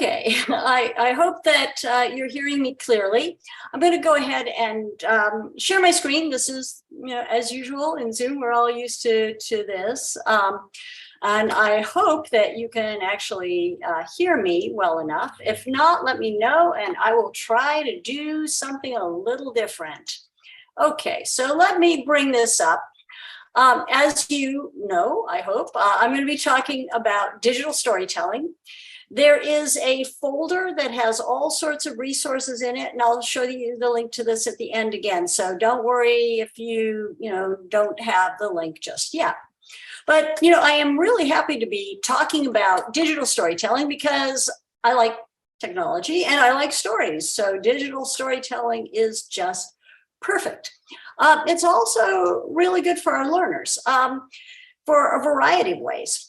Okay, I hope that you're hearing me clearly. I'm going to go ahead and share my screen. This is, as usual in Zoom, we're all used to this. And I hope that you can actually hear me well enough. If not, let me know and I will try to do something a little different. Okay, so let me bring this up. As you know, I hope, I'm going to be talking about digital storytelling. There is a folder that has all sorts of resources in it, and I'll show you the link to this at the end again. So don't worry if you don't have the link just yet. But, I am really happy to be talking about digital storytelling because I like technology and I like stories. So digital storytelling is just perfect. It's also really good for our learners for a variety of ways.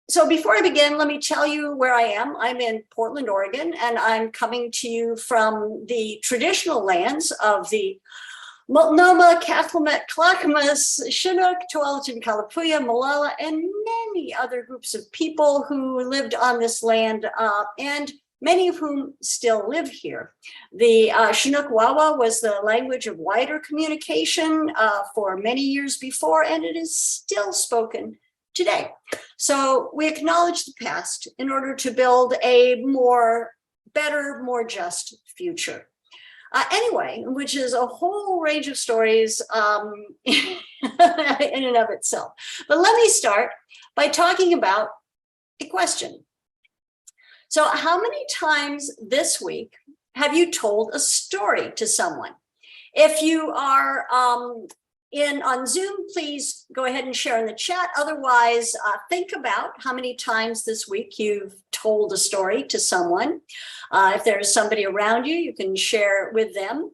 So before I begin, let me tell you where I am. I'm in Portland, Oregon, and I'm coming to you from the traditional lands of the Multnomah, Cathlamet, Clackamas, Chinook, Tualatin, Kalapuya, Molalla, and many other groups of people who lived on this land, and many of whom still live here. The Chinook Wawa was the language of wider communication for many years before, and it is still spoken today. So we acknowledge the past in order to build a better, more just future. Anyway, which is a whole range of stories in and of itself. But let me start by talking about a question. So how many times this week have you told a story to someone? If you are on Zoom, please go ahead and share in the chat. Otherwise, think about how many times this week you've told a story to someone. If there's somebody around you, you can share with them.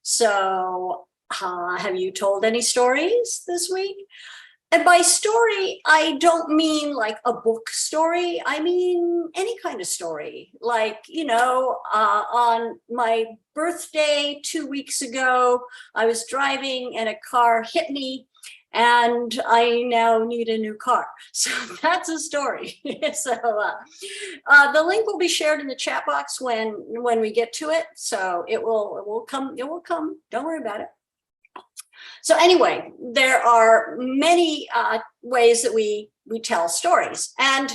So have you told any stories this week? And by story, I don't mean like a book story. I mean any kind of story. Like, on my birthday 2 weeks ago, I was driving and a car hit me and I now need a new car. So that's a story. So the link will be shared in the chat box when we get to it. So it will come. Don't worry about it. So anyway, there are many ways that we tell stories, and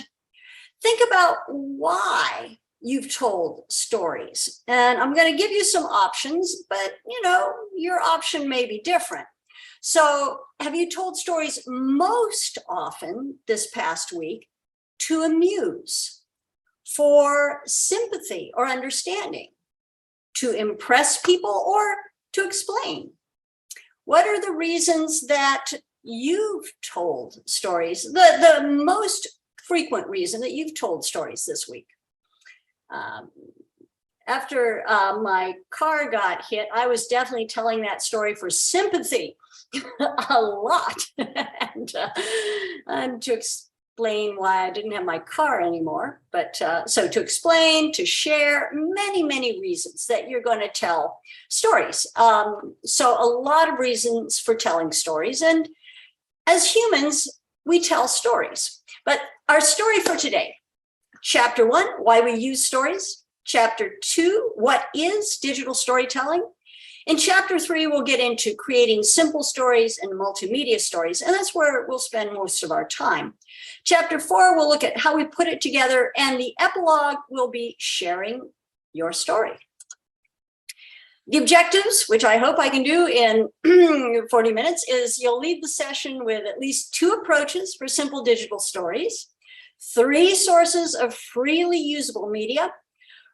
think about why you've told stories. And I'm going to give you some options, but your option may be different. So have you told stories most often this past week to amuse, for sympathy or understanding, to impress people, or to explain? What are the reasons that you've told stories? The most frequent reason that you've told stories this week. After my car got hit, I was definitely telling that story for sympathy a lot, and to explain why I didn't have my car anymore. But so to explain, to share, many reasons that you're going to tell stories. So a lot of reasons for telling stories. And as humans, we tell stories. But our story for today, Chapter 1, why we use stories. Chapter 2, what is digital storytelling? In Chapter 3, we'll get into creating simple stories and multimedia stories, and that's where we'll spend most of our time. Chapter 4, we'll look at how we put it together, and the epilogue will be sharing your story. The objectives, which I hope I can do in 40 minutes, is you'll lead the session with at least 2 approaches for simple digital stories, 3 sources of freely usable media,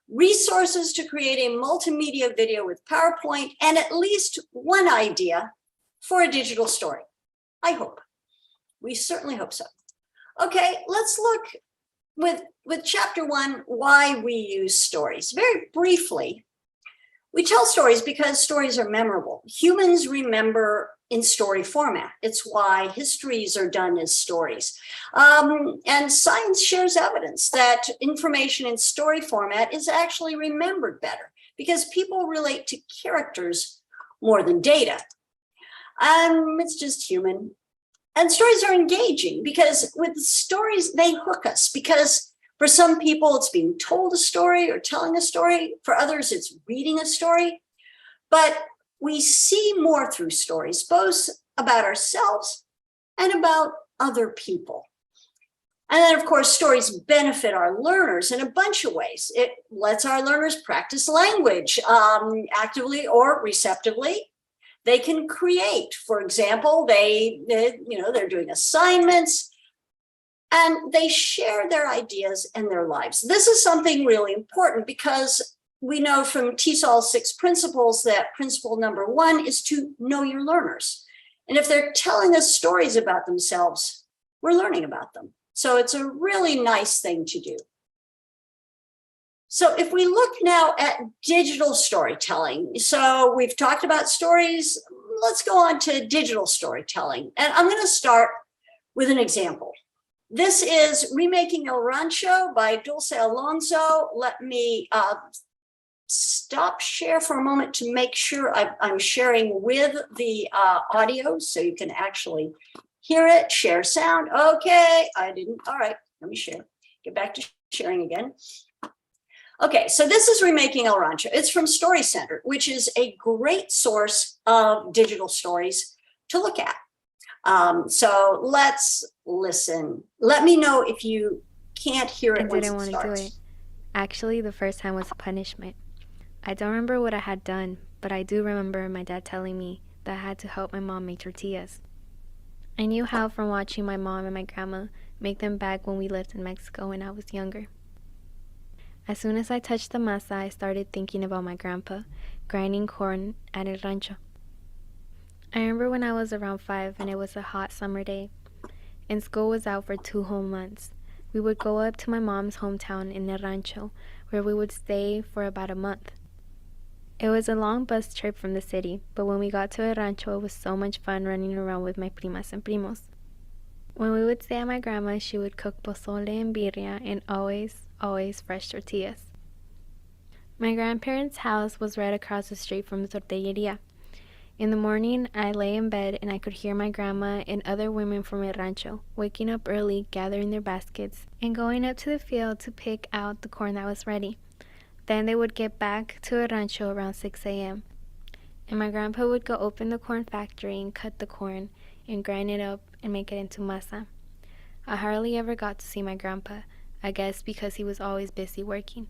resources to create a multimedia video with PowerPoint, and at least 1 idea for a digital story. I hope. We certainly hope so. Okay, let's look with Chapter 1, why we use stories. Very briefly, we tell stories because stories are memorable. Humans remember in story format. It's why histories are done as stories. And science shares evidence that information in story format is actually remembered better because people relate to characters more than data. It's just human. And stories are engaging because with stories, they hook us because For some people, it's being told a story or telling a story. For others, it's reading a story. But we see more through stories, both about ourselves and about other people. And then, of course, stories benefit our learners in a bunch of ways. It lets our learners practice language actively or receptively. They can create. For example, they're doing assignments and they share their ideas and their lives. This is something really important because we know from TESOL's 6 principles that principle number 1 is to know your learners. And if they're telling us stories about themselves, we're learning about them. So it's a really nice thing to do. So if we look now at digital storytelling, so we've talked about stories, let's go on to digital storytelling. And I'm going to start with an example. This is Remaking El Rancho by Dulce Alonso. Let me stop share for a moment to make sure I'm sharing with the audio so you can actually hear it. Share sound. Okay, I didn't. All right, let me share. Get back to sharing again. Okay, so this is Remaking El Rancho. It's from Story Center, which is a great source of digital stories to look at. So let's listen. Let me know if you can't hear it. I didn't want to do it. Actually, the first time was a punishment. I don't remember what I had done, but I do remember my dad telling me that I had to help my mom make tortillas. I knew how from watching my mom and my grandma make them back when we lived in Mexico when I was younger. As soon as I touched the masa, I started thinking about my grandpa grinding corn at El Rancho. I remember when I was around 5 and it was a hot summer day, and school was out for 2 whole months. We would go up to my mom's hometown in El Rancho, where we would stay for about a month. It was a long bus trip from the city, but when we got to El Rancho, it was so much fun running around with my primas and primos. When we would stay at my grandma's, she would cook pozole and birria and always fresh tortillas. My grandparents' house was right across the street from the tortilleria. In the morning, I lay in bed and I could hear my grandma and other women from El Rancho waking up early, gathering their baskets, and going up to the field to pick out the corn that was ready. Then they would get back to El Rancho around 6 a.m. And my grandpa would go open the corn factory and cut the corn and grind it up and make it into masa. I hardly ever got to see my grandpa, I guess because he was always busy working.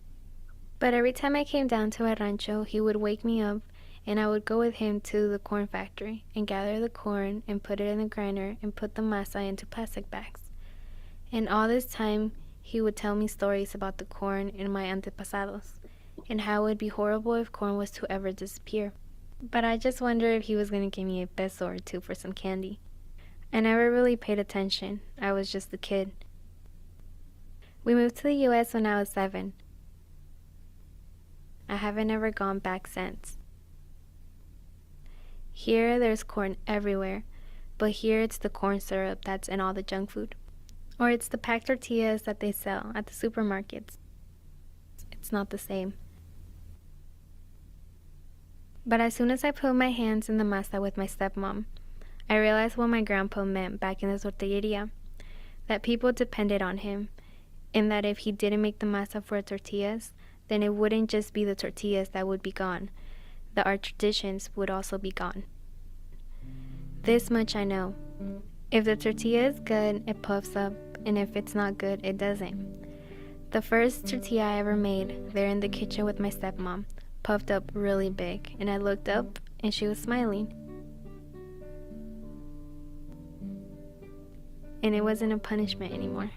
But every time I came down to El Rancho, he would wake me up and I would go with him to the corn factory and gather the corn and put it in the grinder and put the masa into plastic bags. And all this time, he would tell me stories about the corn and my antepasados, and how it would be horrible if corn was to ever disappear. But I just wondered if he was going to give me a peso or 2 for some candy. I never really paid attention. I was just a kid. We moved to the U.S. when I was 7. I haven't ever gone back since. Here, there's corn everywhere, but here it's the corn syrup that's in all the junk food. Or it's the packed tortillas that they sell at the supermarkets. It's not the same. But as soon as I put my hands in the masa with my stepmom, I realized what my grandpa meant back in the tortilleria, that people depended on him, and that if he didn't make the masa for tortillas, then it wouldn't just be the tortillas that would be gone, that our traditions would also be gone. This much I know. If the tortilla is good, it puffs up, and if it's not good, it doesn't. The first tortilla I ever made, there in the kitchen with my stepmom, puffed up really big, and I looked up, and she was smiling. And it wasn't a punishment anymore.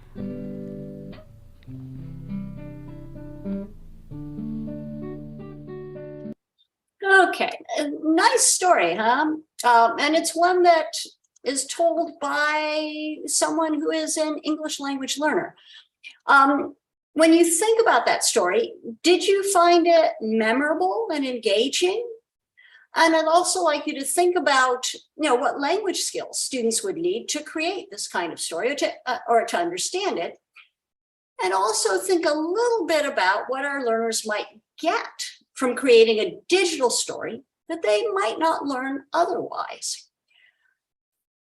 Okay, a nice story, huh? And it's one that is told by someone who is an English language learner. When you think about that story, did you find it memorable and engaging? And I'd also like you to think about, what language skills students would need to create this kind of story or to understand it. And also think a little bit about what our learners might get from creating a digital story that they might not learn otherwise.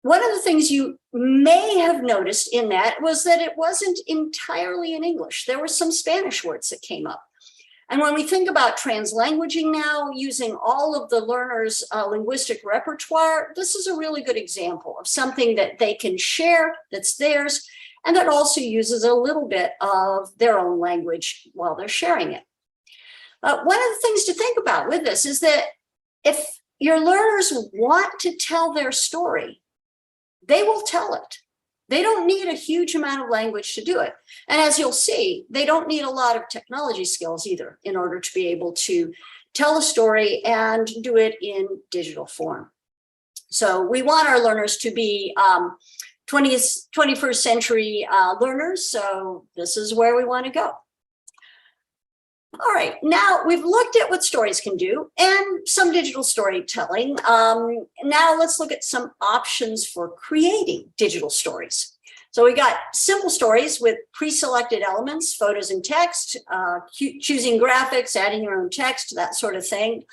one of the things you may have noticed in that was that it wasn't entirely in English. There were some Spanish words that came up. And when we think about translanguaging now, using all of the learners' linguistic repertoire, this is a really good example of something that they can share that's theirs, and that also uses a little bit of their own language while they're sharing it. One of the things to think about with this is that if your learners want to tell their story, they will tell it. They don't need a huge amount of language to do it. And as you'll see, they don't need a lot of technology skills either in order to be able to tell a story and do it in digital form. So we want our learners to be 21st century learners. So this is where we want to go. All right, now we've looked at what stories can do and some digital storytelling. Now let's look at some options for creating digital stories. So we got simple stories with pre-selected elements, photos and text, choosing graphics, adding your own text, that sort of thing.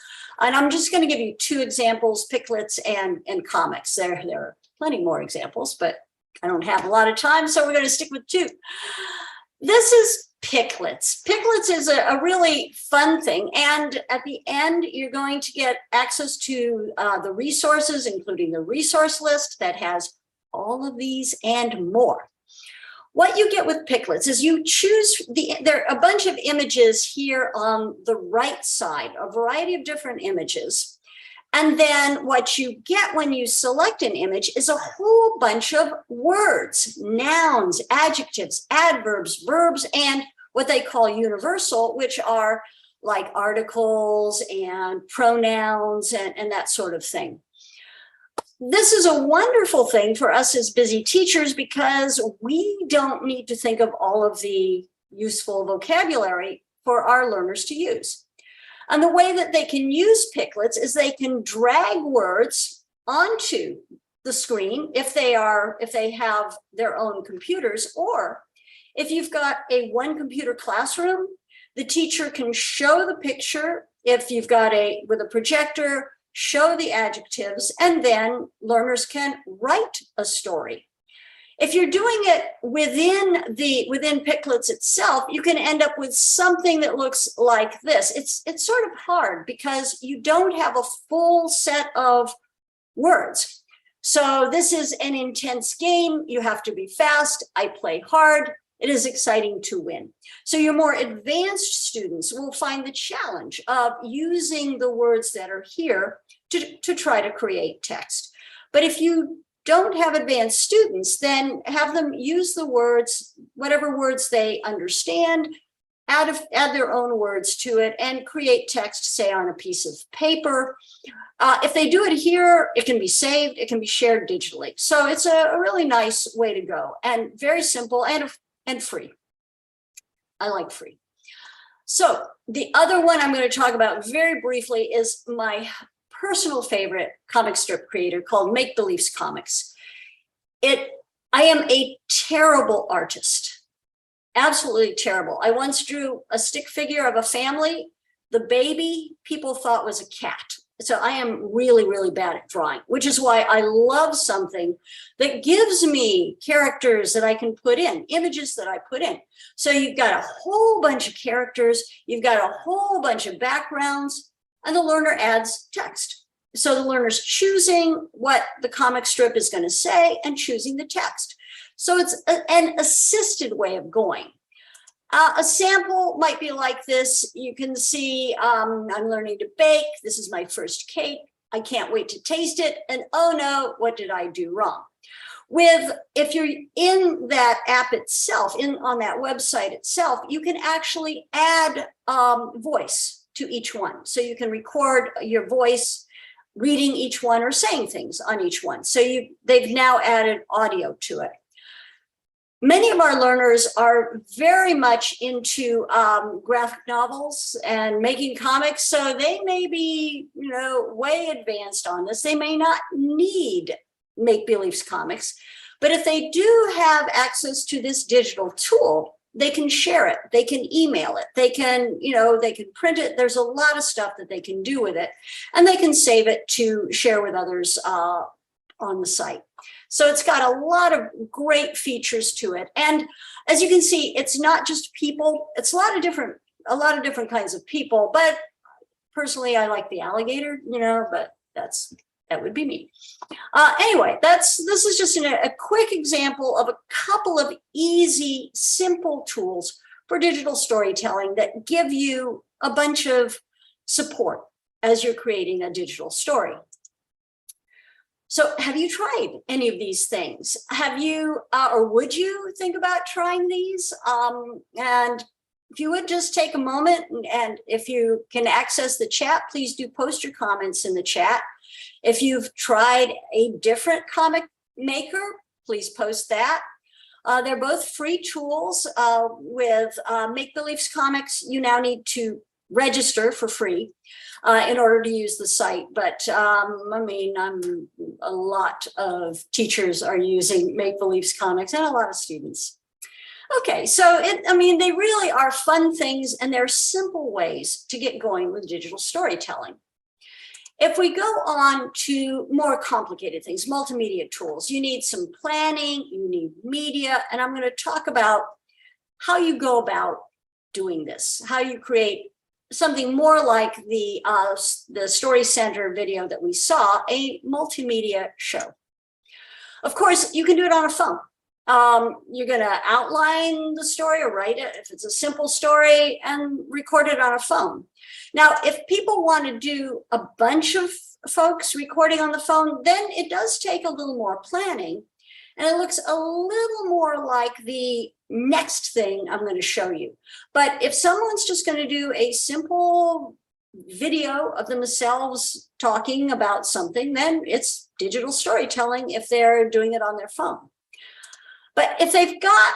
And I'm just going to give you two examples, Picklets and comics. There are plenty more examples, but I don't have a lot of time, so we're going to stick with two. This is Picklets. Picklets is a really fun thing. And at the end, you're going to get access to the resources, including the resource list that has all of these and more. What you get with Picklets is you choose there are a bunch of images here on the right side, a variety of different images. And then what you get when you select an image is a whole bunch of words, nouns, adjectives, adverbs, verbs, and what they call universal, which are like articles and pronouns and that sort of thing. This is a wonderful thing for us as busy teachers because we don't need to think of all of the useful vocabulary for our learners to use. And the way that they can use Picklets is they can drag words onto the screen if they have their own computers, or if you've got a one computer classroom, the teacher can show the picture. If you've got with a projector, show the adjectives, and then learners can write a story. If you're doing it within Picklets itself, you can end up with something that looks like this. It's sort of hard because you don't have a full set of words. So this is an intense game. You have to be fast. I play hard. It is exciting to win. So your more advanced students will find the challenge of using the words that are here to try to create text. But if you don't have advanced students, then have them use the words, whatever words they understand, add their own words to it and create text, say on a piece of paper. If they do it here, it can be saved, it can be shared digitally. So it's a really nice way to go and very simple and free. I like free. So the other one I'm going to talk about very briefly is my personal favorite comic strip creator called Make Beliefs Comics. I am a terrible artist, absolutely terrible. I once drew a stick figure of a family. The baby people thought was a cat. So I am really, really bad at drawing, which is why I love something that gives me characters that I can put in, images that I put in. So you've got a whole bunch of characters, you've got a whole bunch of backgrounds, and the learner adds text. So the learner's choosing what the comic strip is going to say and choosing the text. So it's an assisted way of going. A sample might be like this. You can see I'm learning to bake. This is my first cake. I can't wait to taste it. And oh no, what did I do wrong? If you're in that app itself, on that website itself, you can actually add voice to each one. So you can record your voice reading each one or saying things on each one. So they've now added audio to it. Many of our learners are very much into graphic novels and making comics, so they may be, way advanced on this. They may not need Make Beliefs Comics, but if they do have access to this digital tool, they can share it, they can email it, they can print it. There's a lot of stuff that they can do with it, and they can save it to share with others on the site. So it's got a lot of great features to it. And as you can see, it's not just people, it's a lot of different kinds of people, but personally, I like the alligator, but that would be me. Anyway, this is just a quick example of a couple of easy, simple tools for digital storytelling that give you a bunch of support as you're creating a digital story. So have you tried any of these things? Have you, or would you think about trying these? And if you would just take a moment and if you can access the chat, please do post your comments in the chat. If you've tried a different comic maker, please post that. They're both free tools. With Make Beliefs Comics, you now need to register for free in order to use the site. But a lot of teachers are using Make Beliefs Comics and a lot of students. Okay, so they really are fun things and they're simple ways to get going with digital storytelling. If we go on to more complicated things, multimedia tools, you need some planning, you need media, and I'm going to talk about how you go about doing this, how you create something more like the Story Center video that we saw, a multimedia show. Of course, you can do it on a phone. You're going to outline the story or write it if it's a simple story and record it on a phone. Now, if people want to do a bunch of folks recording on the phone, then it does take a little more planning and it looks a little more like the next thing I'm going to show you. But if someone's just going to do a simple video of themselves talking about something, then it's digital storytelling if they're doing it on their phone. But if they've got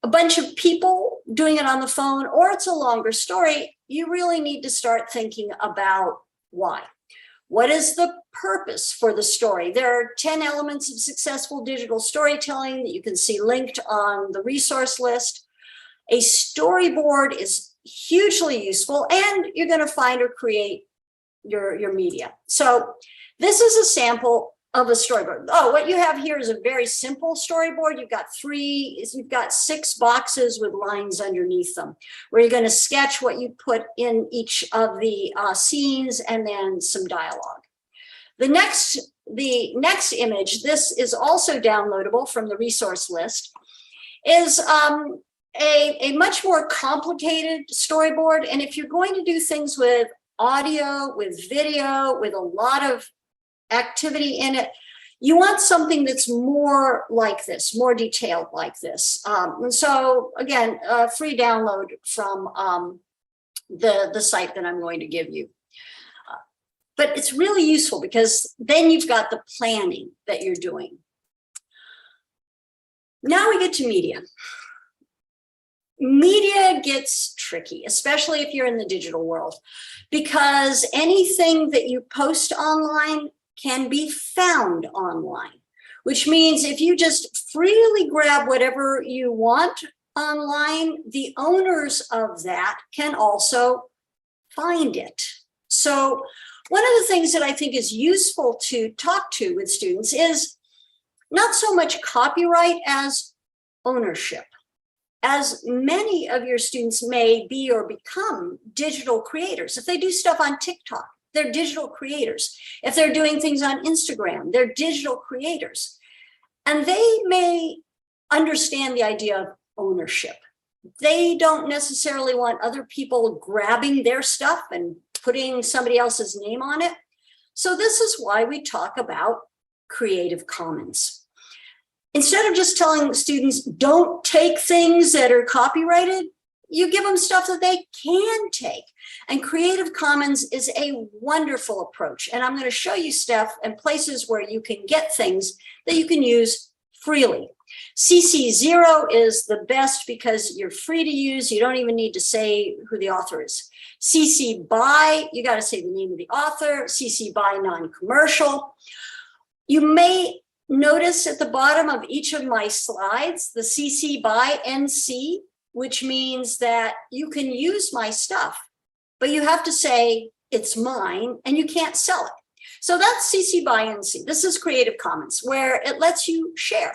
a bunch of people doing it on the phone or it's a longer story, you really need to start thinking about why. What is the purpose for the story? There are 10 elements of successful digital storytelling that you can see linked on the resource list. A storyboard is hugely useful and you're going to find or create your media. So this is a sample of a storyboard. Oh, what you have here is a very simple storyboard. You've got 6 boxes with lines underneath them where you're going to sketch what you put in each of the scenes and then some dialogue. The next image, this is also downloadable from the resource list, is a much more complicated storyboard. And if you're going to do things with audio, with video, with a lot of activity in it, you want something that's more like this, more detailed like this. And so again, free download from the site that I'm going to give you. But it's really useful because then you've got the planning that you're doing. Now we get to media. Media gets tricky, especially if you're in the digital world, because anything that you post online can be found online, which means if you just freely grab whatever you want online, the owners of that can also find it. So one of the things that I think is useful to talk to with students is not so much copyright as ownership. As many of your students may be or become digital creators, if they do stuff on TikTok, they're digital creators. If they're doing things on Instagram, they're digital creators. And they may understand the idea of ownership. They don't necessarily want other people grabbing their stuff and putting somebody else's name on it. So this is why we talk about Creative Commons. Instead of just telling students, don't take things that are copyrighted, you give them stuff that they can take. And Creative Commons is a wonderful approach. And I'm going to show you stuff and places where you can get things that you can use freely. CC0 is the best because you're free to use. You don't even need to say who the author is. CC BY, you got to say the name of the author. CC BY non-commercial. You may notice at the bottom of each of my slides, the CC BY NC, which means that you can use my stuff, but you have to say it's mine and you can't sell it. So that's CC by NC. This is Creative Commons, where it lets you share.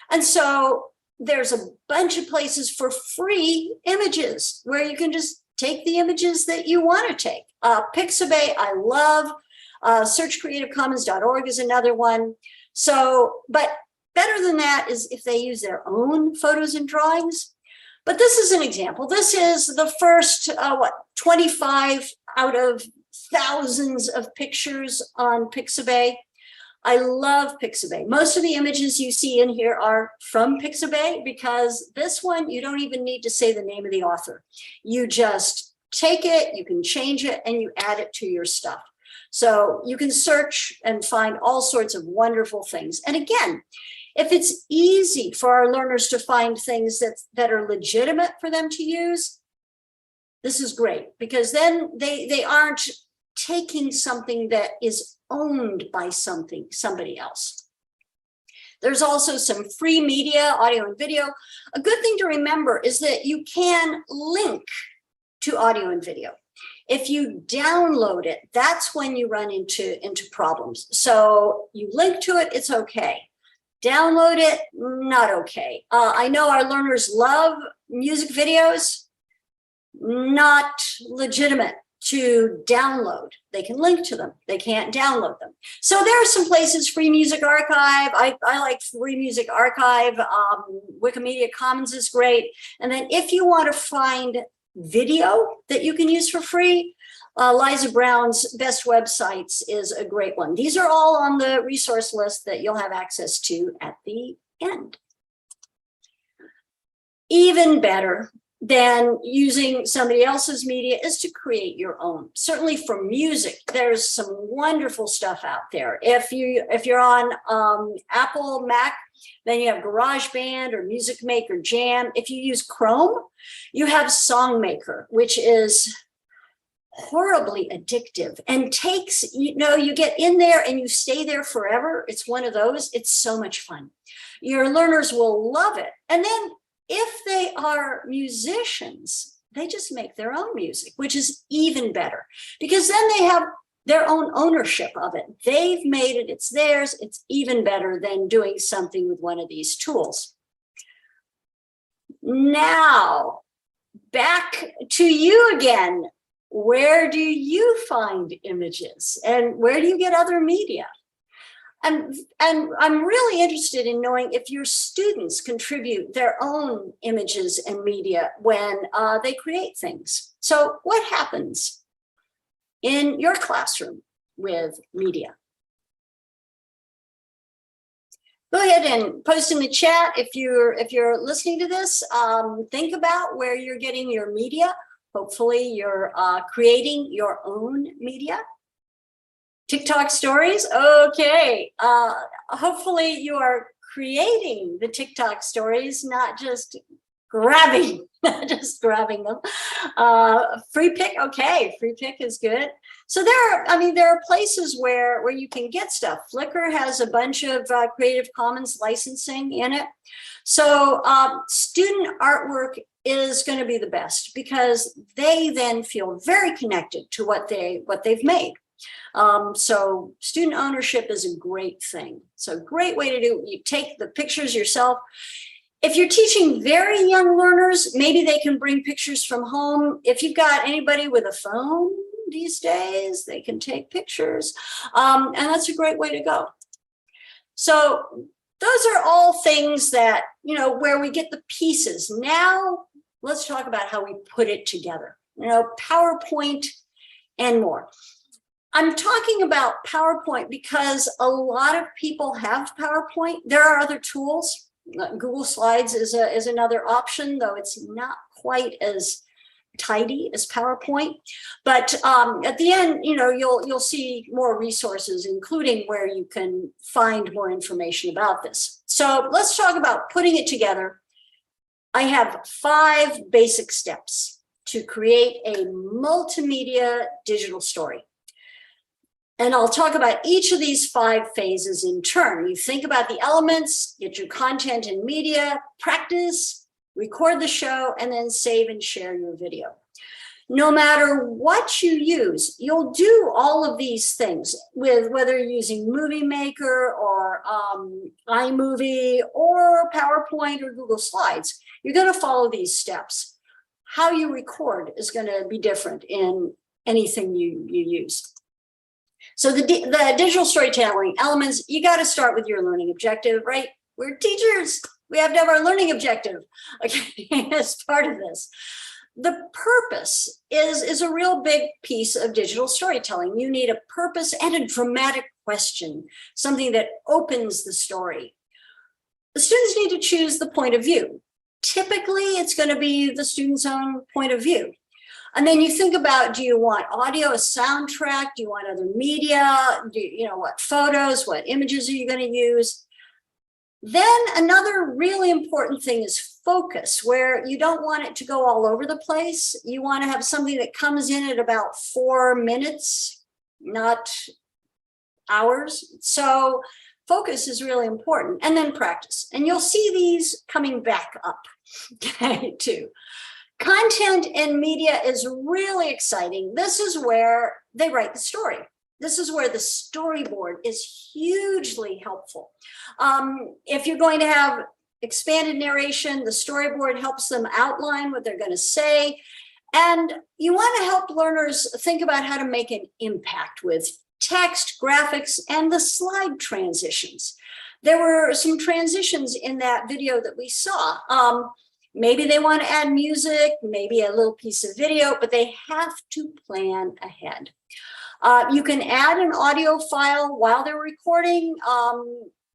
And so there's a bunch of places for free images where you can just take the images that you want to take. Pixabay, I love. Searchcreativecommons.org is another one. So, but better than that is if they use their own photos and drawings. But this is an example. This is the first, 25 out of thousands of pictures on Pixabay. I love Pixabay. Most of the images you see in here are from Pixabay, because this one, you don't even need to say the name of the author. You just take it, you can change it, and you add it to your stuff. So you can search and find all sorts of wonderful things. And again, if it's easy for our learners to find things that are legitimate for them to use, this is great, because then they aren't taking something that is owned by somebody else. There's also some free media, audio and video. A good thing to remember is that you can link to audio and video. If you download it, that's when you run into problems. So you link to it, it's okay. Download it, not okay. I know our learners love music videos, not legitimate to download. They can link to them, they can't download them. So there are some places, Free Music Archive. I like Free Music Archive. Wikimedia Commons is great. And then if you want to find video that you can use for free, Liza Brown's Best Websites is a great one. These are all on the resource list that you'll have access to at the end. Even better than using somebody else's media is to create your own. Certainly for music, there's some wonderful stuff out there. If you're on Apple, Mac, then you have GarageBand or Music Maker Jam. If you use Chrome, you have Songmaker, which is horribly addictive and takes, you get in there and you stay there forever. It's one of those. It's so much fun. Your learners will love it. And then if they are musicians, they just make their own music, which is even better, because then they have their own ownership of it. They've made it, it's theirs. It's even better than doing something with one of these tools. Now, back to you again. Where do you find images, and where do you get other media? And I'm really interested in knowing if your students contribute their own images and media when they create things. So what happens in your classroom with media? Go ahead and post in the chat if you're listening to this. Think about where you're getting your media. Hopefully you're creating your own media. TikTok stories, okay. Hopefully you are creating the TikTok stories, not just grabbing them. Free pick, okay, free pick is good. So there are places where you can get stuff. Flickr has a bunch of Creative Commons licensing in it. So student artwork is going to be the best, because they then feel very connected to what they've made. So student ownership is a great thing. So a great way to do it. You take the pictures yourself. If you're teaching very young learners, maybe they can bring pictures from home. If you've got anybody with a phone these days, they can take pictures. And that's a great way to go. So those are all things that, where we get the pieces. Now, let's talk about how we put it together. PowerPoint and more. I'm talking about PowerPoint because a lot of people have PowerPoint. There are other tools. Google Slides is another option, though it's not quite as tidy as PowerPoint. But at the end, you'll see more resources, including where you can find more information about this. So let's talk about putting it together. I have 5 basic steps to create a multimedia digital story. And I'll talk about each of these 5 phases in turn. You think about the elements, get your content and media, practice, record the show, and then save and share your video. No matter what you use, you'll do all of these things with whether you're using Movie Maker or iMovie or PowerPoint or Google Slides. You're going to follow these steps. How you record is going to be different in anything you use. So the digital storytelling elements, you got to start with your learning objective, right? We're teachers. We have to have our learning objective, okay, as part of this. The purpose is a real big piece of digital storytelling. You need a purpose and a dramatic question, something that opens the story. The students need to choose the point of view. Typically, it's going to be the student's own point of view. And then you think about, do you want audio, a soundtrack? Do you want other media? What photos, what images are you going to use? Then another really important thing is focus, where you don't want it to go all over the place. You want to have something that comes in at about 4 minutes, not hours. So focus is really important. And then practice. And you'll see these coming back up, okay, too. Content and media is really exciting. This is where they write the story. This is where the storyboard is hugely helpful. If you're going to have expanded narration, the storyboard helps them outline what they're going to say. And you want to help learners think about how to make an impact with text, graphics, and the slide transitions. There were some transitions in that video that we saw. Maybe they want to add music, maybe a little piece of video, but they have to plan ahead. You can add an audio file while they're recording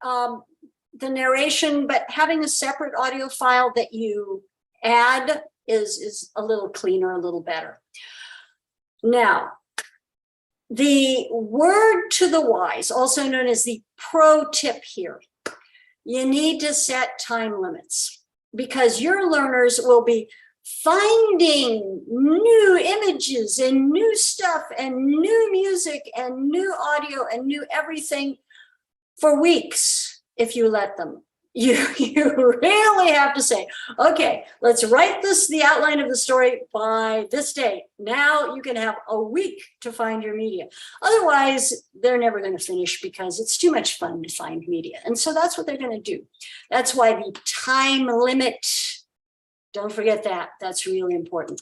the narration, but having a separate audio file that you add is a little cleaner, a little better. Now, the word to the wise, also known as the pro tip here, you need to set time limits because your learners will be finding new images and new stuff and new music and new audio and new everything for weeks if you let them. You really have to say, okay, let's write the outline of the story by this date. Now you can have a week to find your media. Otherwise, they're never going to finish because it's too much fun to find media. And so that's what they're going to do. That's why the time limit, don't forget that. That's really important.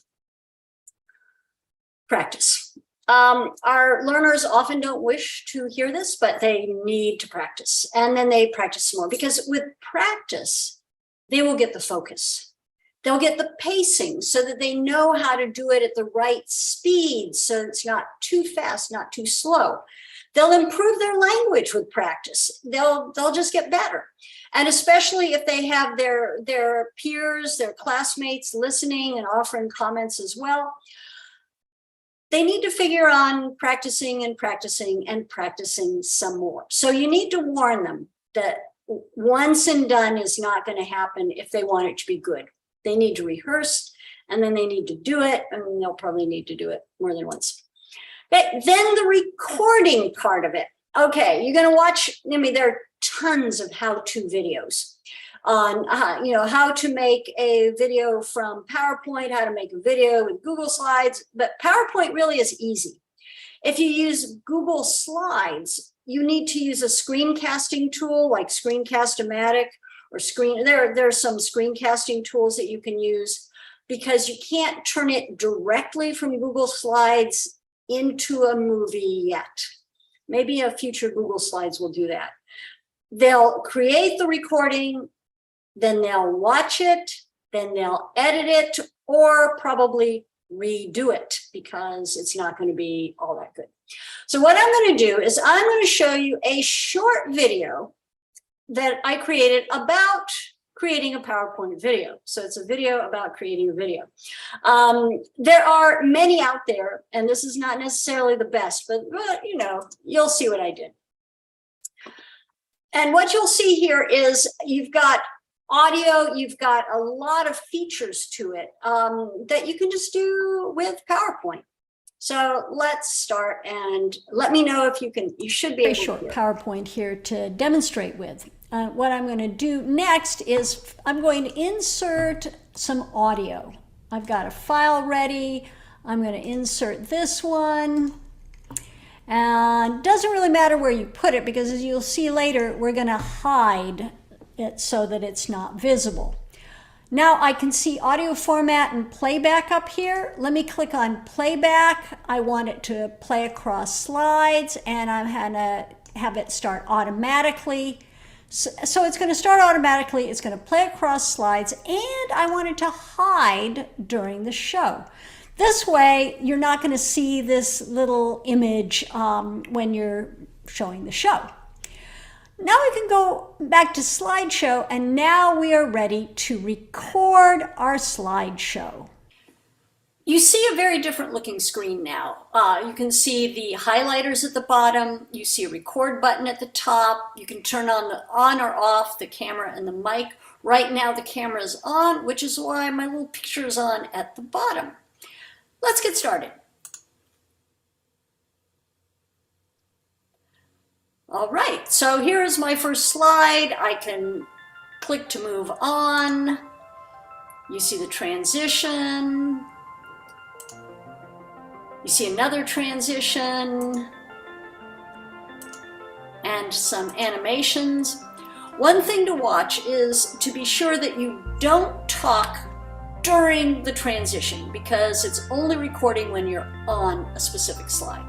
Practice. Our learners often don't wish to hear this, but they need to practice. And then they practice more because with practice, they will get the focus. They'll get the pacing so that they know how to do it at the right speed. So it's not too fast, not too slow. They'll improve their language with practice. They'll just get better. And especially if they have their peers, their classmates listening and offering comments as well, they need to figure on practicing and practicing and practicing some more. So you need to warn them that once and done is not going to happen if they want it to be good. They need to rehearse and then they need to do it, and they'll probably need to do it more than once. But then the recording part of it. Okay, you're going to watch, there are tons of how-to videos on how to make a video from PowerPoint, how to make a video with Google Slides, but PowerPoint really is easy. If you use Google Slides, you need to use a screencasting tool like Screencast-O-Matic or there are some screencasting tools that you can use because you can't turn it directly from Google Slides into a movie yet. Maybe a future Google Slides will do that. They'll create the recording, then they'll watch it, then they'll edit it, or probably redo it because it's not going to be all that good. So what I'm going to do is I'm going to show you a short video that I created about creating a PowerPoint video. So it's a video about creating a video. There are many out there, and this is not necessarily the best, but you'll see what I did. And what you'll see here is you've got audio, you've got a lot of features to it that you can just do with PowerPoint. So let's start and let me know if you should be able to. Very short PowerPoint here to demonstrate with. What I'm going to do next is I'm going to insert some audio. I've got a file ready. I'm going to insert this one. And it doesn't really matter where you put it because as you'll see later, we're going to hide it so that it's not visible. Now I can see audio format and playback up here. Let me click on playback. I want it to play across slides and I'm going to have it start automatically. So it's going to start automatically, it's going to play across slides, and I want it to hide during the show. This way, you're not going to see this little image when you're showing the show. Now we can go back to slideshow, and now we are ready to record our slideshow. You see a very different looking screen now. You can see the highlighters at the bottom. You see a record button at the top. You can turn on or off the camera and the mic. Right now the camera is on, which is why my little picture is on at the bottom. Let's get started. All right, so here is my first slide. I can click to move on. You see the transition. You see another transition and some animations. One thing to watch is to be sure that you don't talk during the transition because it's only recording when you're on a specific slide.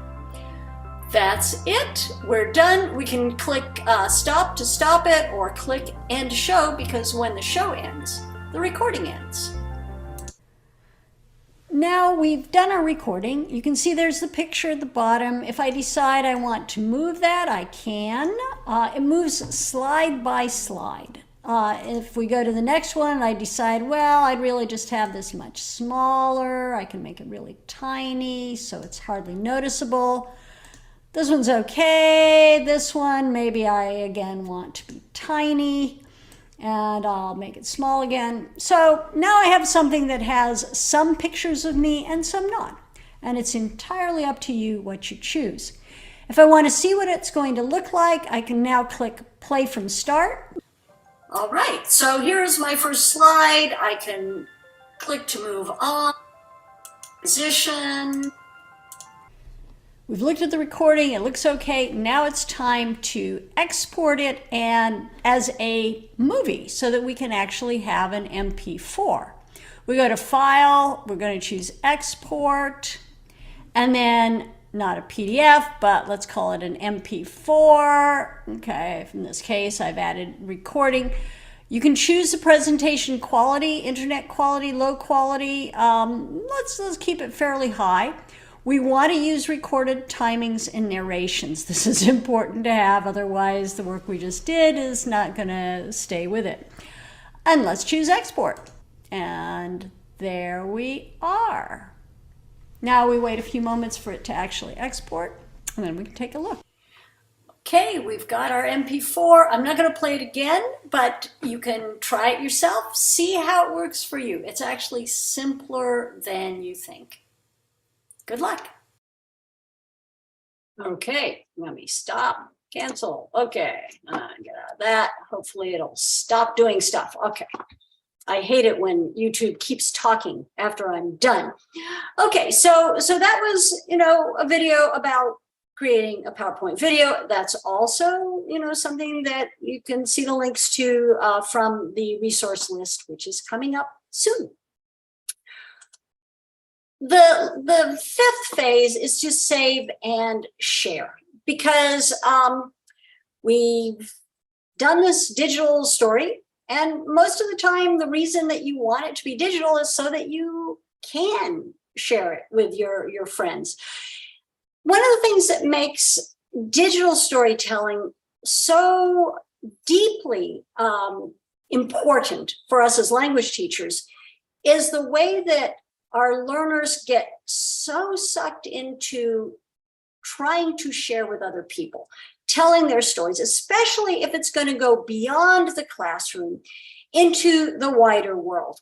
That's it. We're done. We can click stop to stop it or click end show because when the show ends, the recording ends. Now we've done our recording. You can see there's the picture at the bottom. If I decide I want to move that, I can. It moves slide by slide. If we go to the next one, I decide, well, I'd really just have this much smaller. I can make it really tiny so it's hardly noticeable. This one's okay. This one, maybe I again want to be tiny and I'll make it small again. So now I have something that has some pictures of me and some not. And it's entirely up to you what you choose. If I want to see what it's going to look like, I can now click play from start. All right, so here's my first slide. I can click to move on, position. We've looked at the recording, it looks okay. Now it's time to export it and as a movie so that we can actually have an MP4. We go to File, we're going to choose Export, and then not a PDF, but let's call it an MP4. Okay, in this case, I've added recording. You can choose the presentation quality, internet quality, low quality. Let's keep it fairly high. We want to use recorded timings and narrations. This is important to have, otherwise the work we just did is not going to stay with it. And let's choose export. And there we are. Now we wait a few moments for it to actually export, and then we can take a look. Okay, we've got our MP4. I'm not going to play it again, but you can try it yourself. See how it works for you. It's actually simpler than you think. Good luck. Okay, let me stop, cancel. Okay, get out of that. Hopefully it'll stop doing stuff. Okay. I hate it when YouTube keeps talking after I'm done. Okay, so that was, a video about creating a PowerPoint video. That's also, something that you can see the links to from the resource list, which is coming up soon. The fifth phase is to save and share because we've done this digital story, and most of the time the reason that you want it to be digital is so that you can share it with your friends. One of the things that makes digital storytelling so deeply important for us as language teachers is the way that our learners get so sucked into trying to share with other people, telling their stories, especially if it's going to go beyond the classroom into the wider world.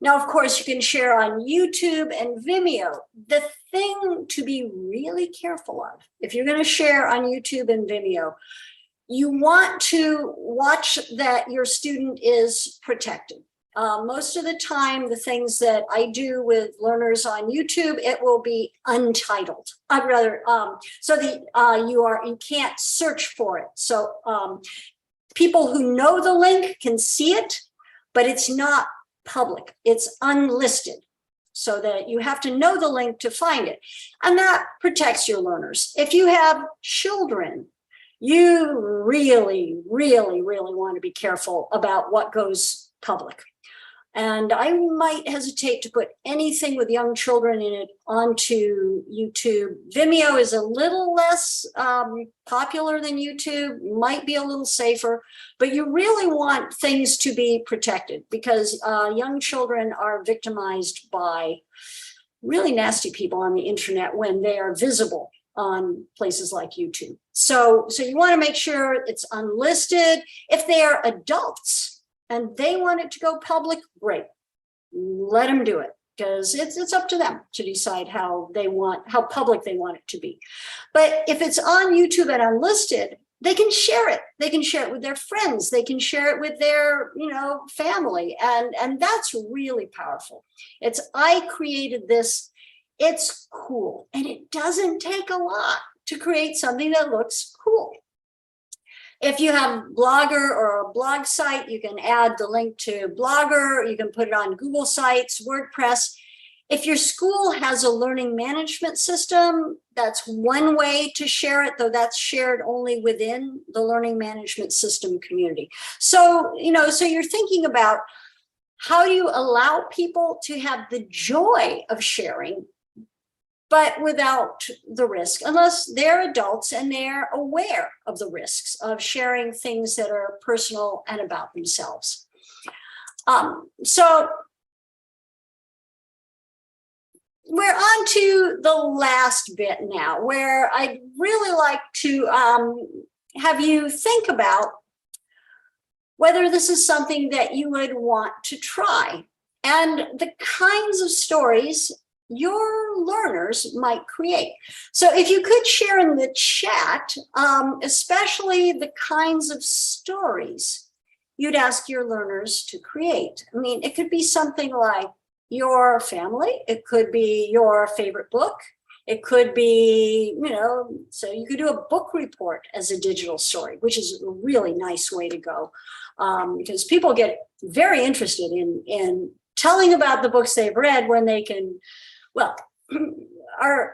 Now, of course, you can share on YouTube and Vimeo. The thing to be really careful of, if you're going to share on YouTube and Vimeo, you want to watch that your student is protected. Most of the time, the things that I do with learners on YouTube, it will be untitled. I'd rather, so the you can't search for it. So people who know the link can see it, but it's not public. It's unlisted, so that you have to know the link to find it. And that protects your learners. If you have children, you really, really, really want to be careful about what goes public. And I might hesitate to put anything with young children in it onto YouTube. Vimeo is a little less popular than YouTube, might be a little safer, but you really want things to be protected, because young children are victimized by really nasty people on the internet when they are visible on places like YouTube. So you want to make sure it's unlisted. If they are adults and they want it to go public, great. Let them do it, because it's up to them to decide how public they want it to be. But if it's on YouTube and unlisted, they can share it. They can share it with their friends. They can share it with their, family. And that's really powerful. I created this. It's cool. And it doesn't take a lot to create something that looks cool. If you have Blogger or a blog site, you can add the link to Blogger. You can put it on Google Sites, WordPress. If your school has a learning management system, that's one way to share it, though that's shared only within the learning management system community. So, so you're thinking about, how do you allow people to have the joy of sharing, but without the risk, unless they're adults and they're aware of the risks of sharing things that are personal and about themselves. So we're on to the last bit now, where I'd really like to have you think about whether this is something that you would want to try, and the kinds of stories your learners might create. So if you could share in the chat, especially the kinds of stories you'd ask your learners to create. I mean, it could be something like your family. It could be your favorite book. It could be, so you could do a book report as a digital story, which is a really nice way to go, because people get very interested in telling about the books they've read when they can. Well, our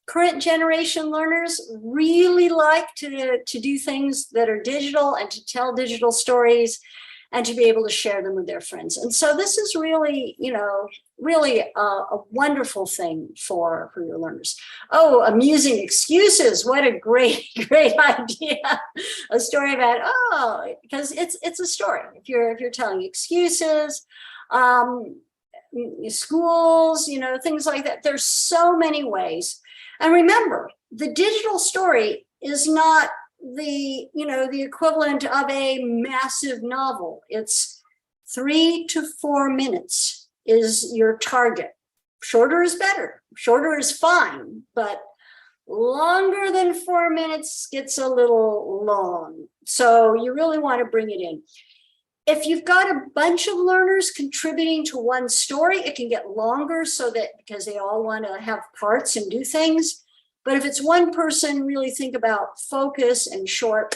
current generation learners really like to do things that are digital and to tell digital stories and to be able to share them with their friends. And so this is really, really a wonderful thing for your learners. Oh, amusing excuses. What a great, great idea. A story about, because it's a story. If you're telling excuses, schools, things like that. There's so many ways. And remember, the digital story is not the equivalent of a massive novel. It's 3 to 4 minutes is your target. Shorter is better. Shorter is fine, but longer than 4 minutes gets a little long. So you really want to bring it in. If you've got a bunch of learners contributing to one story, it can get longer, because they all want to have parts and do things. But if it's one person, really think about focus and short.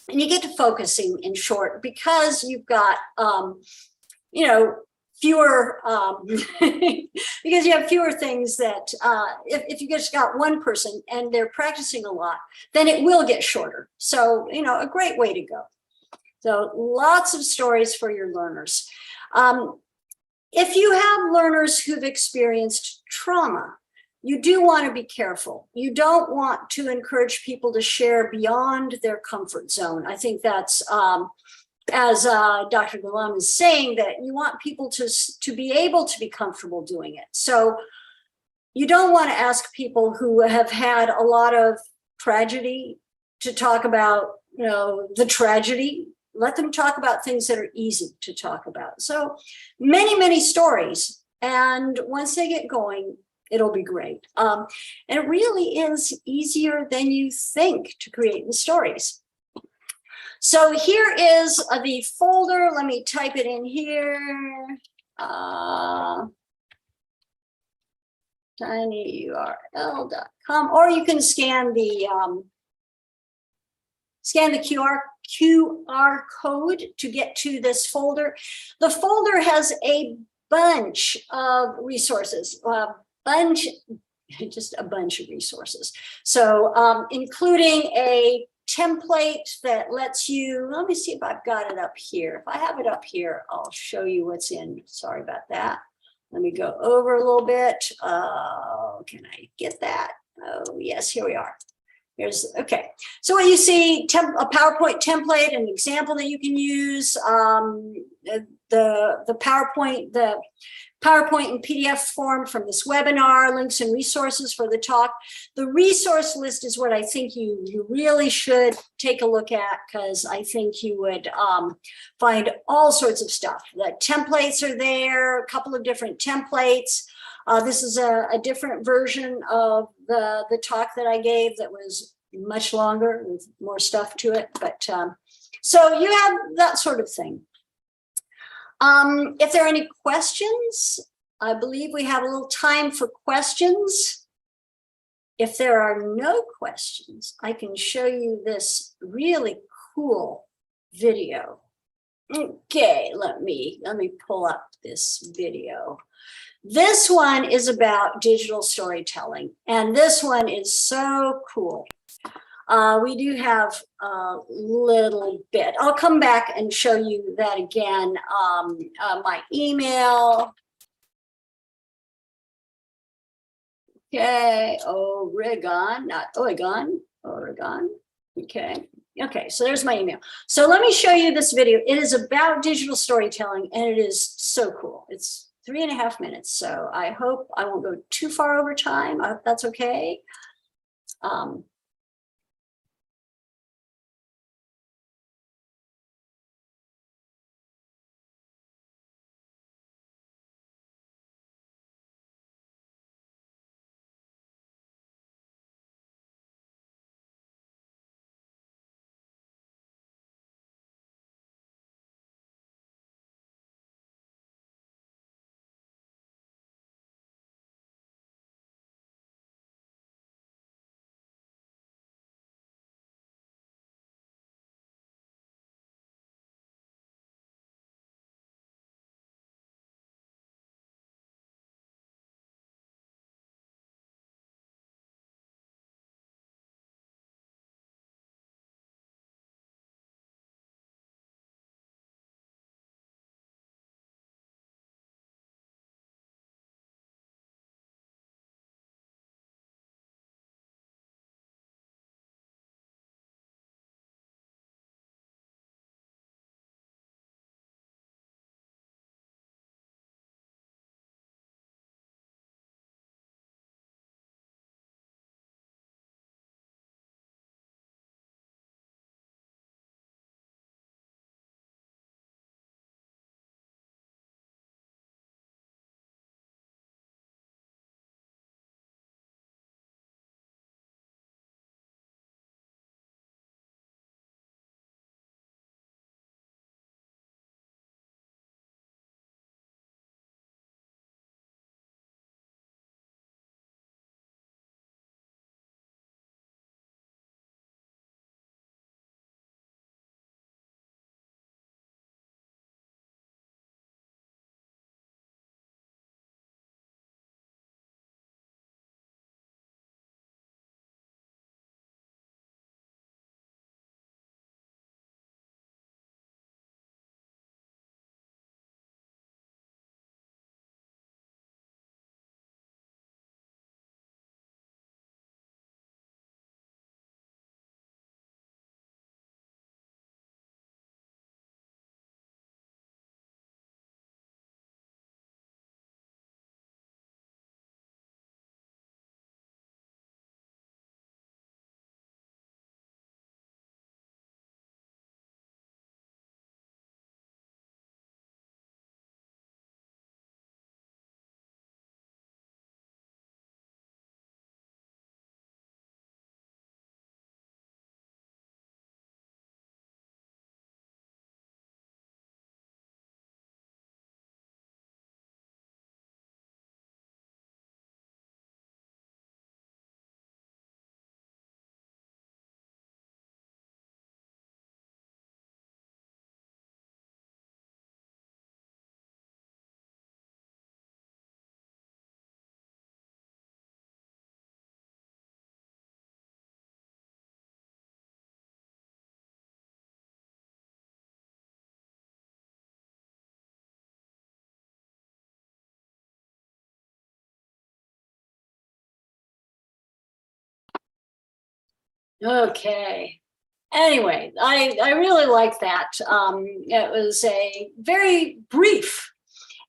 And you get to focusing in short because you've got, fewer, because you have fewer things that, if you just got one person and they're practicing a lot, then it will get shorter. So, a great way to go. So lots of stories for your learners. If you have learners who've experienced trauma, you do want to be careful. You don't want to encourage people to share beyond their comfort zone. I think that's, as Dr. Gulam is saying, that you want people to be able to be comfortable doing it. So you don't want to ask people who have had a lot of tragedy to talk about, the tragedy. Let them talk about things that are easy to talk about. So many, many stories. And once they get going, it'll be great. And it really is easier than you think to create the stories. So here is the folder. Let me type it in here. tinyurl.com, or you can scan the QR code to get to this folder. The folder has a bunch of resources, just a bunch of resources. So including a template that lets you, let me see if I've got it up here. If I have it up here, I'll show you what's in. Sorry about that. Let me go over a little bit. Can I get that? Oh, yes, here we are. Here's, okay. So what you see, a PowerPoint template, an example that you can use, the PowerPoint and PDF form from this webinar, links and resources for the talk. The resource list is what I think you really should take a look at, because I think you would find all sorts of stuff. The templates are there, a couple of different templates. This is a different version of the talk that I gave that was much longer with more stuff to it. But so you have that sort of thing. If there are any questions, I believe we have a little time for questions. If there are no questions, I can show you this really cool video. Okay, let me pull up this video. This one is about digital storytelling, and this one is so cool. We do have a little bit. I'll come back and show you that again. My email. Okay, Oregon, not Oregon, Oregon. Okay. Okay, so there's my email. So let me show you this video. It is about digital storytelling, and it is so cool. It's 3.5 minutes, so I hope I won't go too far over time. I hope that's okay. Okay. Anyway, I really like that. It was a very brief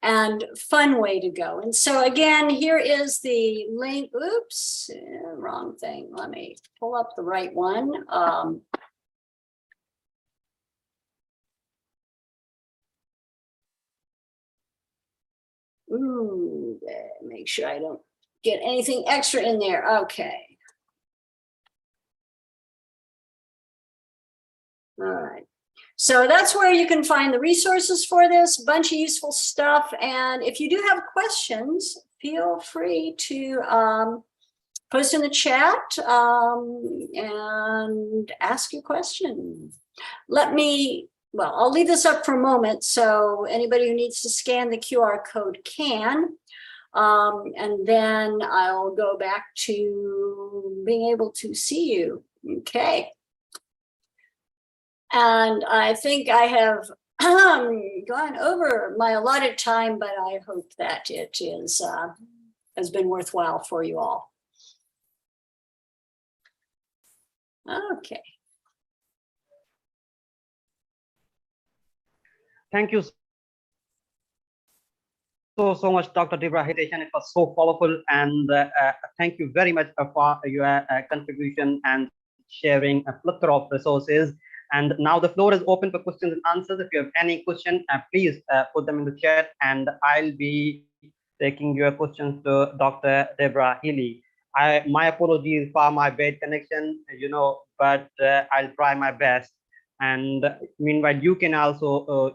and fun way to go. And so again, here is the link. Oops, wrong thing. Let me pull up the right one. Make sure I don't get anything extra in there. Okay. All right. So that's where you can find the resources for this, bunch of useful stuff. And if you do have questions, feel free to post in the chat and ask your question. I'll leave this up for a moment so anybody who needs to scan the QR code can. And then I'll go back to being able to see you. Okay. And I think I have gone over my allotted time, but I hope that it has been worthwhile for you all. Okay. Thank you so much, Dr. Deborah. It was so powerful, and thank you very much for your contribution and sharing a plethora of resources. And now the floor is open for questions and answers. If you have any question, please put them in the chat, and I'll be taking your questions to Dr. Deborah Healey. My apologies for my bad connection, but I'll try my best. And meanwhile, you can also,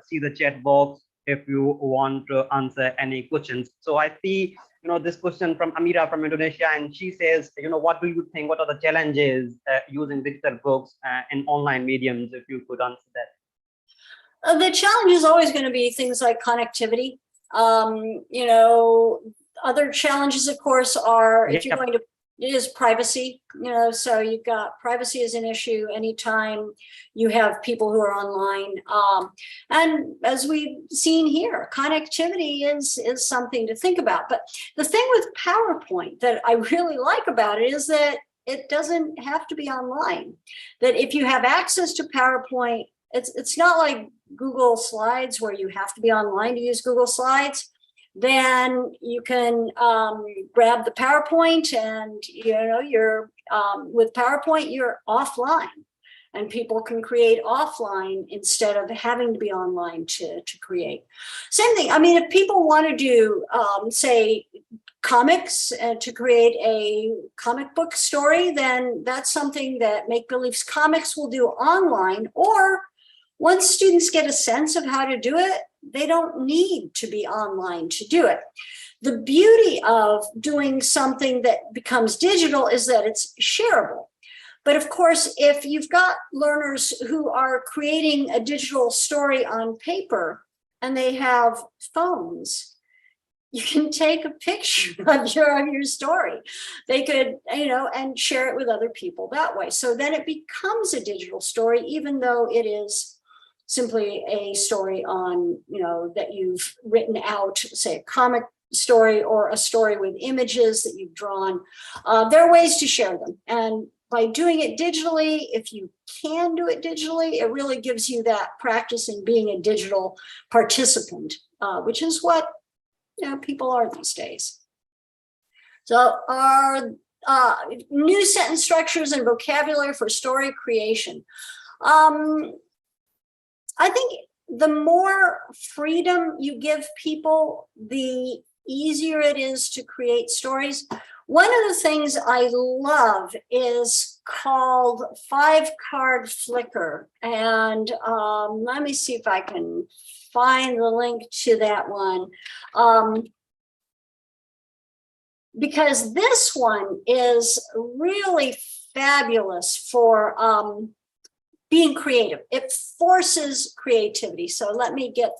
see the chat box if you want to answer any questions. So I see, this question from Amira from Indonesia, and she says, what do you think? What are the challenges using digital books in online mediums? If you could answer that. The challenge is always going to be things like connectivity. Other challenges, of course, are if you're going to, it is privacy, so you've got privacy as an issue anytime you have people who are online. And as we've seen here, connectivity is something to think about. But the thing with PowerPoint that I really like about it is that it doesn't have to be online. That if you have access to PowerPoint, it's not like Google Slides where you have to be online to use Google Slides. Then you can grab the PowerPoint, and you're with PowerPoint you're offline, and people can create offline instead of having to be online to create. Same thing. I mean, if people want to do say comics to create a comic book story, then that's something that Make Believe's Comics will do online. Or once students get a sense of how to do it, they don't need to be online to do it. The beauty of doing something that becomes digital is that it's shareable. But of course, if you've got learners who are creating a digital story on paper and they have phones, you can take a picture of your story. They could, and share it with other people that way. So then it becomes a digital story, even though it is simply a story on, that you've written out, say a comic story or a story with images that you've drawn. There are ways to share them. And by doing it digitally, if you can do it digitally, it really gives you that practice in being a digital participant, which is what people are these days. So our new sentence structures and vocabulary for story creation. I think the more freedom you give people, the easier it is to create stories. One of the things I love is called 5-card flicker. And let me see if I can find the link to that one. Because this one is really fabulous for being creative. It forces creativity. So let me get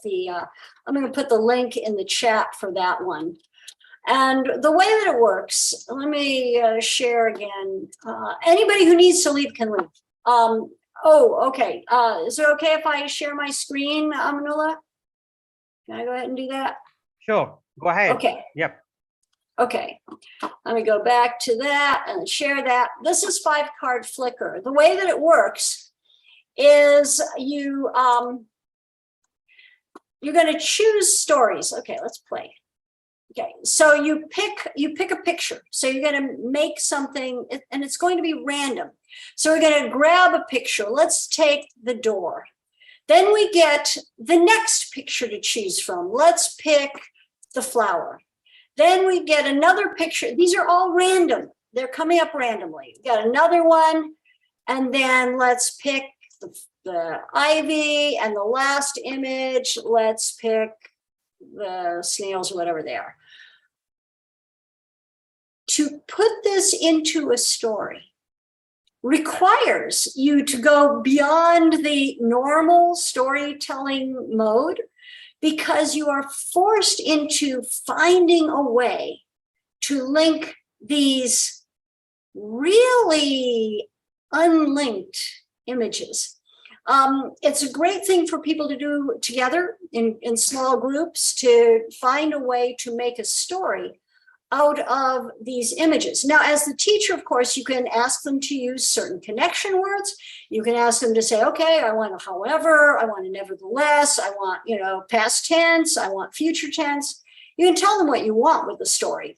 I'm going to put the link in the chat for that one. And the way that it works, let me share again. Anybody who needs to leave can leave. Okay. Is it okay if I share my screen, Manula? Can I go ahead and do that? Sure. Go ahead. Okay. Yep. Okay, let me go back to that and share that. This is 5-card Flickr. The way that it works is you're going to choose stories. Okay, let's play. Okay, so you pick a picture. So you're going to make something, and it's going to be random. So we're going to grab a picture. Let's take the door. Then we get the next picture to choose from. Let's pick the flower. Then we get another picture. These are all random. They're coming up randomly. We got another one, and then let's pick the ivy, and the last image, let's pick the snails or whatever they are. To put this into a story requires you to go beyond the normal storytelling mode, because you are forced into finding a way to link these really unlinked images. It's a great thing for people to do together in small groups, to find a way to make a story out of these images. Now, as the teacher, of course, you can ask them to use certain connection words. You can ask them to say, okay, I want a however, I want a nevertheless, I want, past tense, I want future tense. You can tell them what you want with the story.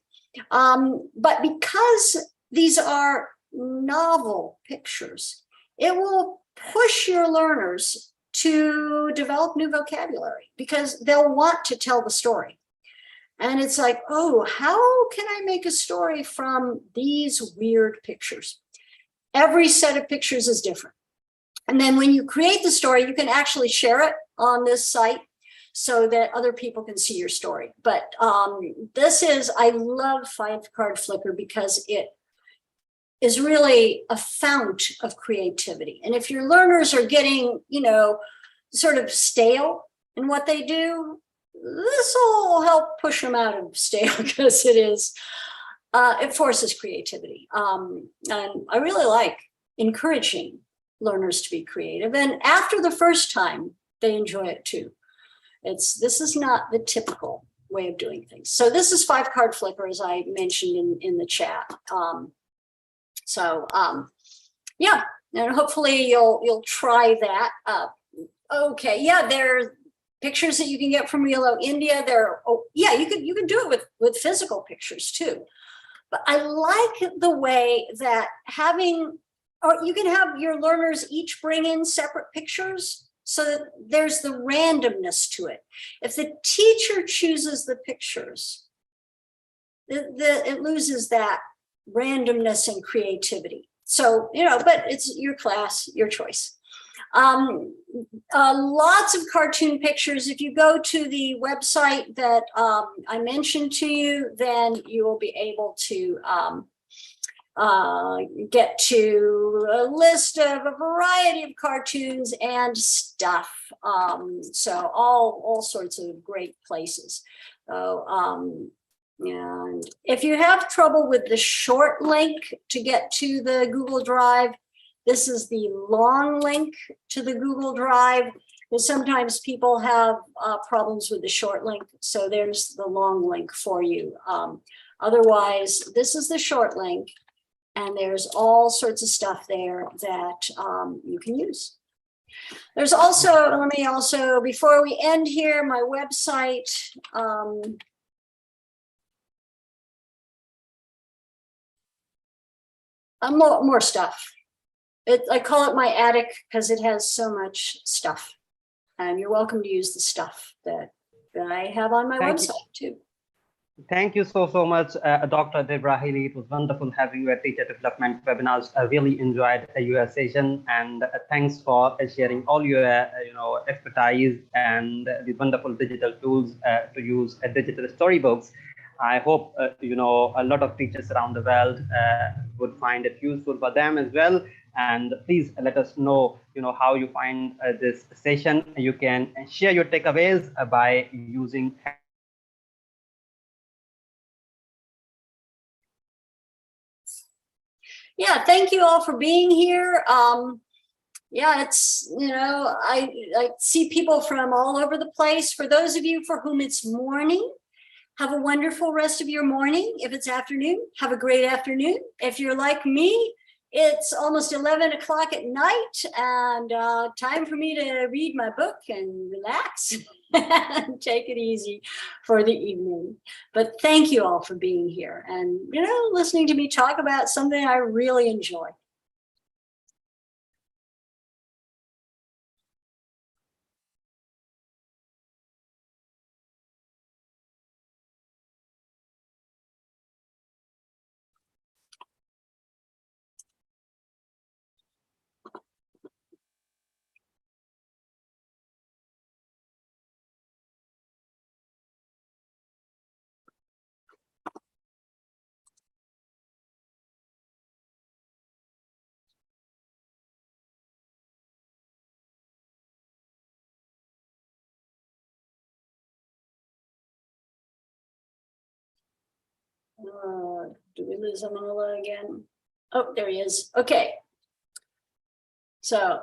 But because these are novel pictures, it will push your learners to develop new vocabulary, because they'll want to tell the story. And it's like, oh, how can I make a story from these weird pictures? Every set of pictures is different. And then when you create the story, you can actually share it on this site so that other people can see your story. But I love 5-card Flickr because it is really a fount of creativity. And if your learners are getting, sort of stale in what they do, this will help push them out of stale, because it forces creativity. And I really like encouraging learners to be creative. And after the first time, they enjoy it too. This is not the typical way of doing things. So this is 5-card Flickr, as I mentioned in the chat. Yeah, and hopefully you'll try that. Okay, yeah, there pictures that you can get from Yellow India. You can do it with physical pictures too. But I like the way that you can have your learners each bring in separate pictures, so that there's the randomness to it. If the teacher chooses the pictures, it loses that randomness and creativity. So, but it's your class, your choice. Lots of cartoon pictures. If you go to the website that I mentioned to you, then you will be able to get to a list of a variety of cartoons and stuff. So all sorts of great places. And if you have trouble with the short link to get to the Google Drive, this is the long link to the Google Drive. Because sometimes people have problems with the short link, so there's the long link for you. Otherwise, this is the short link, and there's all sorts of stuff there that you can use. There's also, before we end here, my website. More stuff. I call it my attic because it has so much stuff, and you're welcome to use the stuff that I have on my website too. Thank you so much, Dr. Deborah Healey. It was wonderful having you at Teacher Development Webinars. I really enjoyed your session, and thanks for sharing all your expertise and the wonderful digital tools to use digital storybooks. I hope a lot of teachers around the world would find it useful for them as well. And please let us know, how you find this session. You can share your takeaways by using. Yeah, thank you all for being here. Yeah, it's, I see people from all over the place. For those of you for whom it's morning, Have a wonderful rest of your morning. If it's afternoon, have a great afternoon. If you're like me, it's almost 11 o'clock at night and time for me to read my book and relax and take it easy for the evening. But thank you all for being here and, listening to me talk about something I really enjoy. Do we lose Amanola again? Oh, there he is. Okay. So,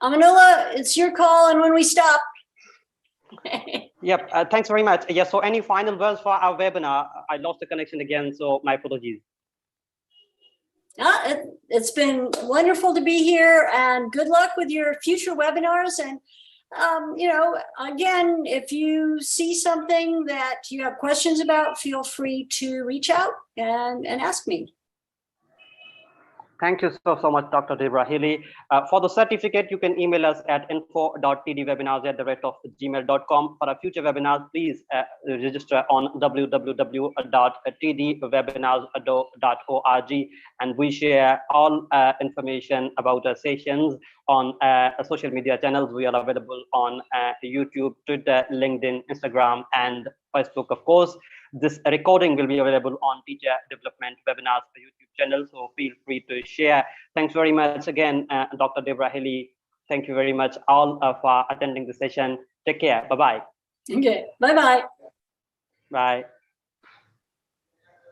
Amanola, it's your call, and when we stop. Yep, thanks very much. Yeah, so any final words for our webinar? I lost the connection again, so my apologies. It's been wonderful to be here, and good luck with your future webinars. And again, if you see something that you have questions about, feel free to reach out and ask me. Thank you so much, Dr. Deborah Healey. For the certificate, you can email us at info.tdwebinars@gmail.com. For our future webinars, please register on www.tdwebinars.org, and we share all information about our sessions on social media channels. We are available on YouTube, Twitter, LinkedIn, Instagram, and Facebook, of course. This recording will be available on Teacher Development Webinars YouTube channel, so feel free to share. Thanks very much again, Dr. Deborah Healey. Thank you very much all for attending the session. Take care. Bye-bye. Okay. Bye-bye. Bye.